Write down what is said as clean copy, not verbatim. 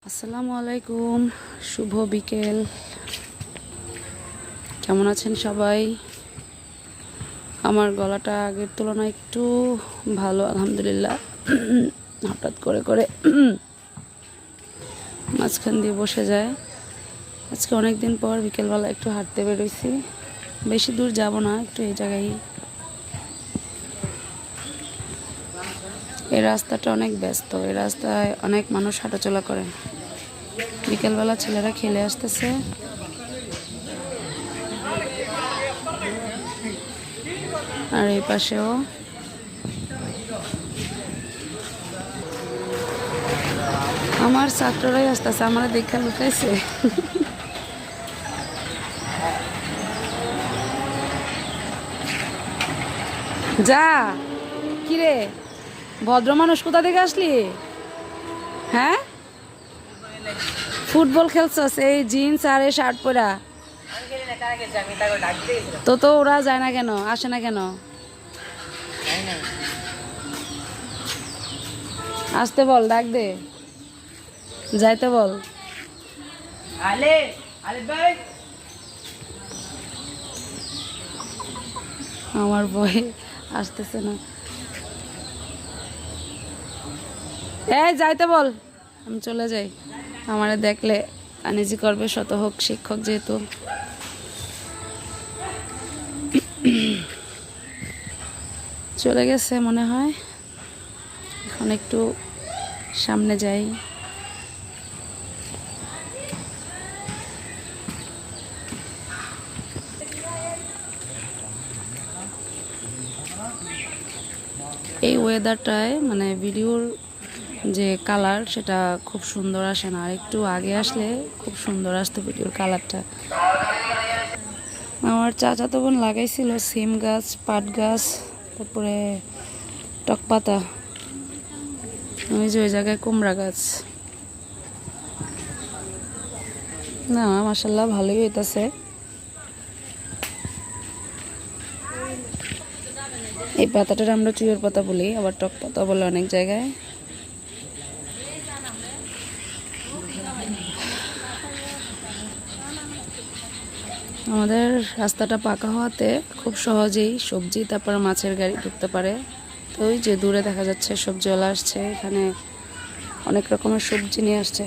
আসসালামু আলাইকুম, শুভ বিকেল। কেমন আছেন সবাই? আমার গলাটা আগের তুলনায় একটু ভালো, আলহামদুলিল্লাহ। হঠাৎ করে করে মাঝখান দিয়ে বসে যায়। আজকে অনেক দিন পর বিকেলবেলা একটু হাঁটতে বেরোইছি। বেশি দূর যাব না, একটু এই জায়গায়। এই রাস্তাটা অনেক ব্যস্ত, এই রাস্তায় অনেক মানুষ হাঁটাচলা করে। বিকেলবেলা ছেলেরা খেলে আসতেছে। আর এই পাশেও আমার ছাত্ররাই আসতেছে, আমার দেখা লুকাইছে। যা কিরে, ভদ্র মানুষ কোথা থেকে আসলি? হ্যাঁ, ফুটবল খেলছস এই জিন্স আর এই শার্ট পরা? তো ওরা যায় না কেন, আসে না কেন? আসতে বল, ডাক দে, যাইতে বল। আমার ভয়ে আসতেছে না। এই যাইতে বল, আমি চলে যাই। আমারে দেখলে আনিজি করবে, শত হোক শিক্ষক যেহেতু। চলে গেছে মনে হয়। এখন একটু সামনে যাই। এই ওয়েদারটায় মানে ভিডিওর যে কালার সেটা খুব সুন্দর আসে না, আর একটু আগে আসলে খুব সুন্দর আসতো ভিডিওর কালারটা। আমার চাচাতো বোন লাগাইছিল সিম গাছ, পাট গাছ, তারপরে টকপাতা, ওই যে ওই জায়গায় কুমড়া গাছ। না মাশাল্লাহ ভালোই হইতাছে। এই পাতাটার আমরা চুইয়ের পাতা বলি, আবার টক পাতা বলে অনেক জায়গায়। আমাদের রাস্তাটা পাকা হওয়াতে খুব সহজেই সবজি তারপর মাছের গাড়ি ঢুকতে পারে। তো ওই যে দূরে দেখা যাচ্ছে সবজিওয়ালা আসছে, এখানে অনেক রকমের সবজি নিয়ে আসছে।